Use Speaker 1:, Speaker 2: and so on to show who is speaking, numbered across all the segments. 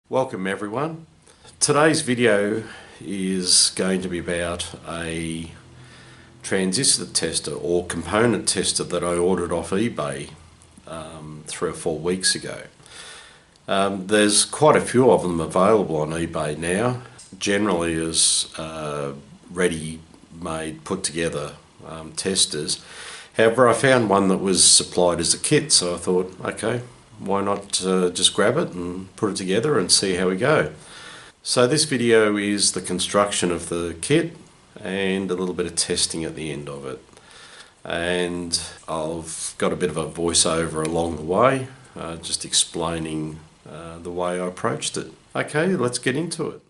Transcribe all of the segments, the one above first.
Speaker 1: Welcome everyone. Today's video is going to be about a transistor tester or component tester that I ordered off eBay 3 or 4 weeks ago. There's quite a few of them available on eBay now, generally as ready-made, put together testers. However, I found one that was supplied as a kit, so I thought, okay, why not just grab it and put it together and see how we go. So this video is the construction of the kit and a little bit of testing at the end of it. And I've got a bit of a voiceover along the way, just explaining the way I approached it. Okay, let's get into it.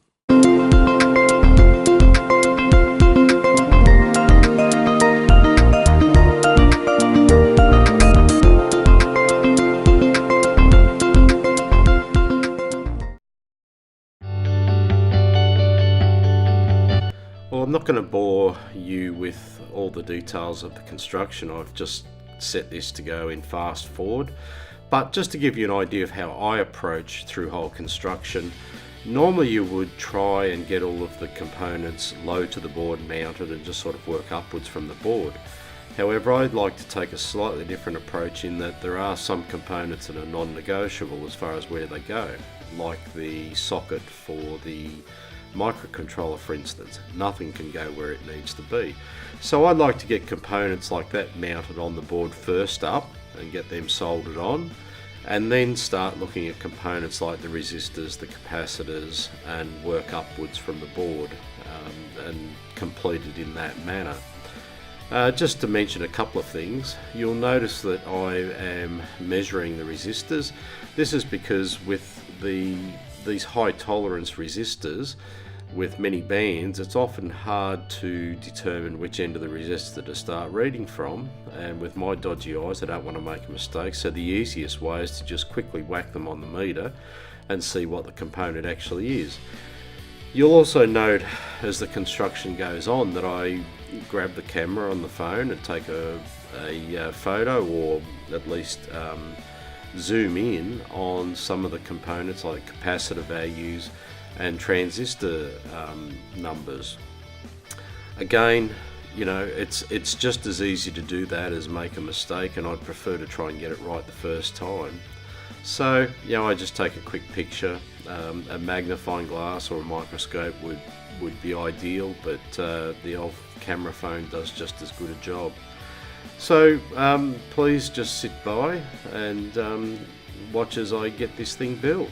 Speaker 1: Well, I'm not going to bore you with all the details of the construction. I've just set this to go in fast forward. But just to give you an idea of how I approach through whole construction, normally you would try and get all of the components low to the board, mounted, and just sort of work upwards from the board. However, I'd like to take a slightly different approach in that there are some components that are non-negotiable as far as where they go, like the socket for the microcontroller, for instance. Nothing can go where it needs to be. So I'd like to get components like that mounted on the board first up and get them soldered on, and then start looking at components like the resistors, the capacitors, and work upwards from the board and complete it in that manner. Just to mention a couple of things, you'll notice that I am measuring the resistors. This is because with these high tolerance resistors with many bands, it's often hard to determine which end of the resistor to start reading from, and with my dodgy eyes I don't want to make a mistake, so the easiest way is to just quickly whack them on the meter and see what the component actually is. You'll also note as the construction goes on that I grab the camera on the phone and take a photo, or at least zoom in on some of the components like capacitor values and transistor numbers. Again, you know, it's just as easy to do that as make a mistake, and I'd prefer to try and get it right the first time. So, you know, I just take a quick picture. A magnifying glass or a microscope would be ideal, but the old camera phone does just as good a job. So please just sit by and watch as I get this thing built.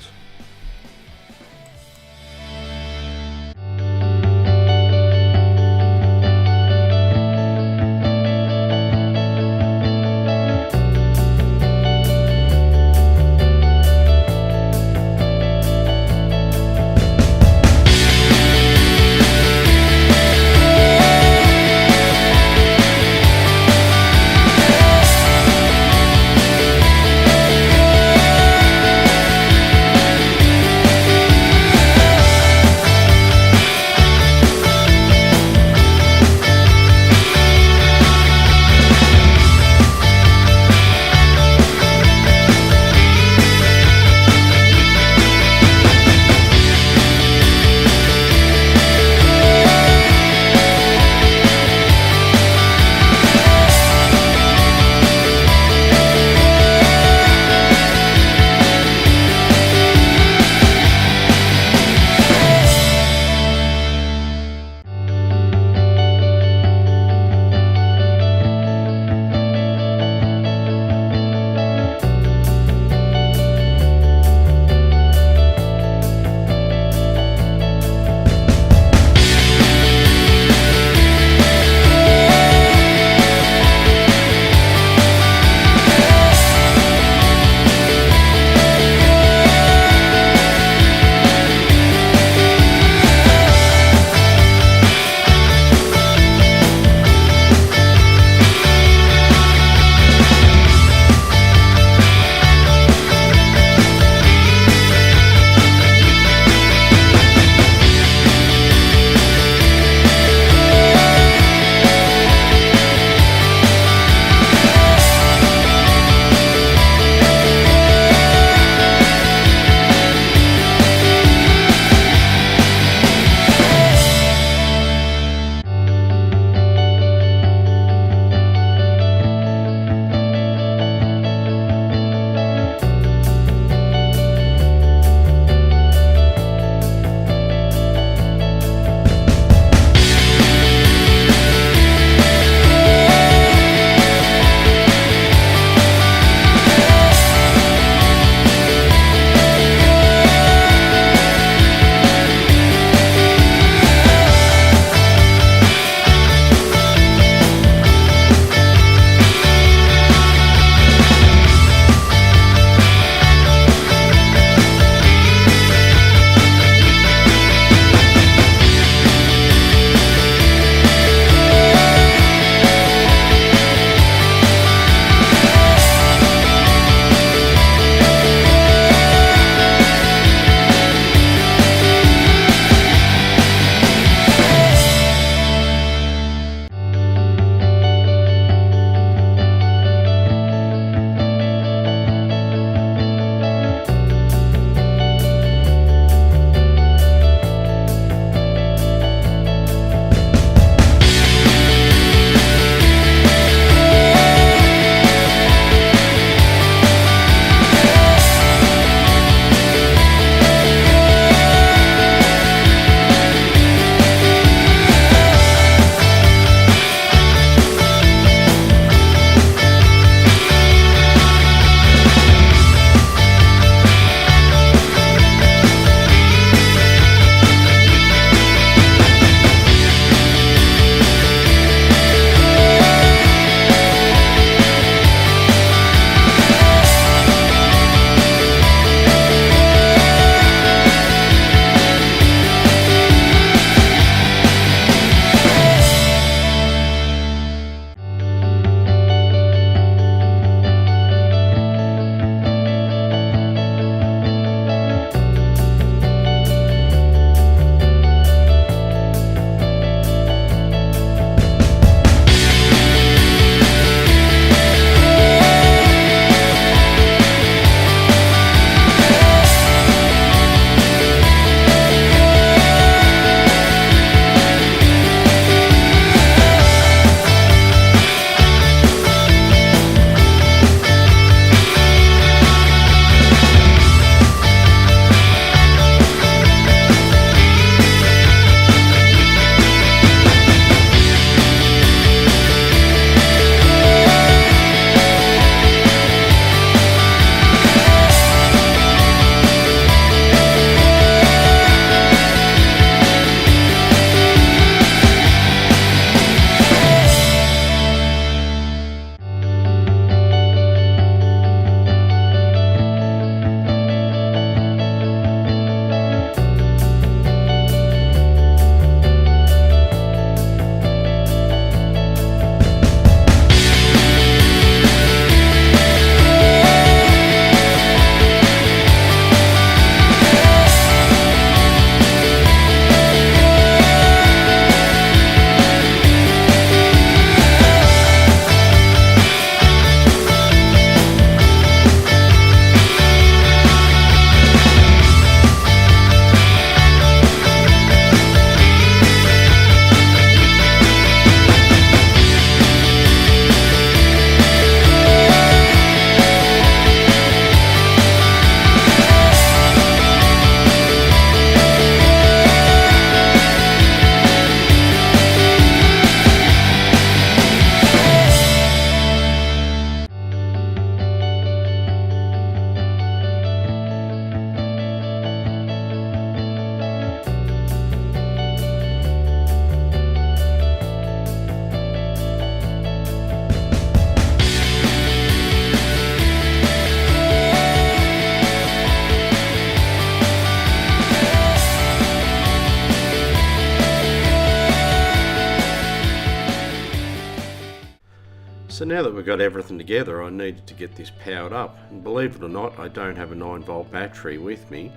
Speaker 1: So now that we've got everything together, I needed to get this powered up, and believe it or not, I don't have a 9-volt battery with me,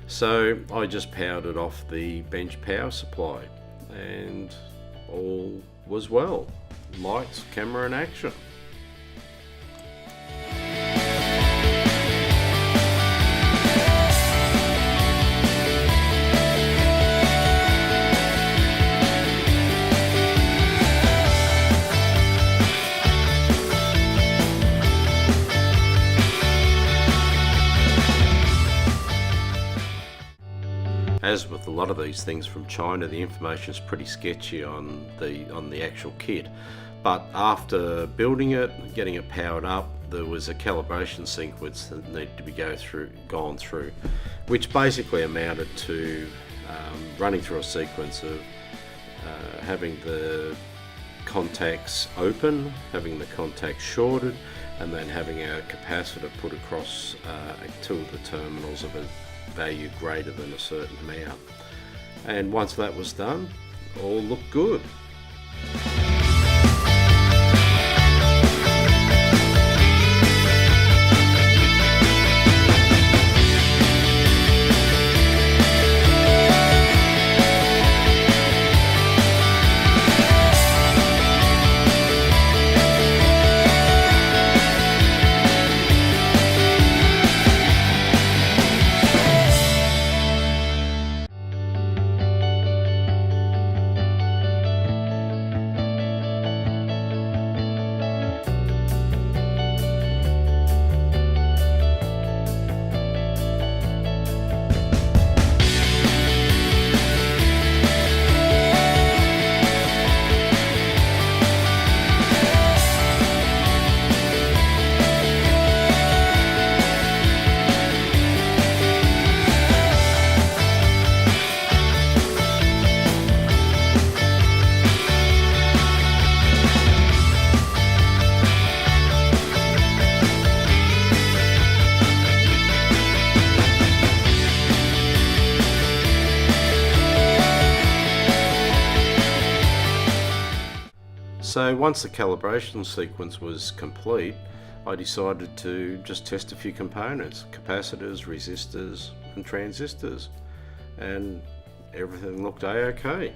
Speaker 1: so I just powered it off the bench power supply, and all was well. Lights, camera and action. As with a lot of these things from China, the information is pretty sketchy on the actual kit. But after building it and getting it powered up, there was a calibration sequence that needed to be gone through, which basically amounted to running through a sequence of having the contacts open, having the contacts shorted, and then having our capacitor put across two of the terminals of a value greater than a certain amount. And once that was done, all looked good. So once the calibration sequence was complete, I decided to just test a few components, capacitors, resistors and transistors, and everything looked a-okay.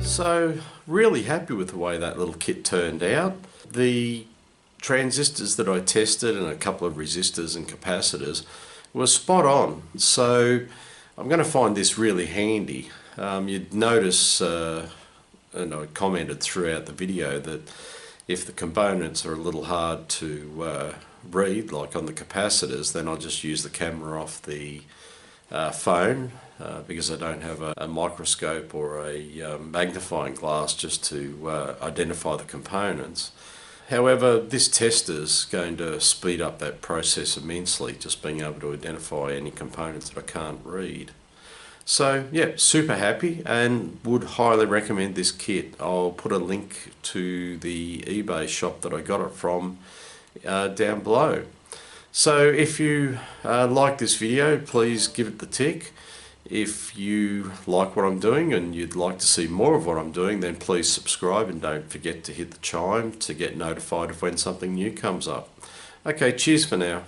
Speaker 1: So really happy with the way that little kit turned out. The transistors that I tested and a couple of resistors and capacitors were spot on. So I'm going to find this really handy. You'd notice, and I commented throughout the video, that if the components are a little hard to read, like on the capacitors, then I'll just use the camera off the phone because I don't have a microscope or a magnifying glass just to identify the components. However, this tester is going to speed up that process immensely, just being able to identify any components that I can't read. So yeah, super happy and would highly recommend this kit. I'll put a link to the eBay shop that I got it from down below. So if you like this video, please give it the tick. If you like what I'm doing and you'd like to see more of what I'm doing, then please subscribe and don't forget to hit the chime to get notified of when something new comes up. Okay, cheers for now.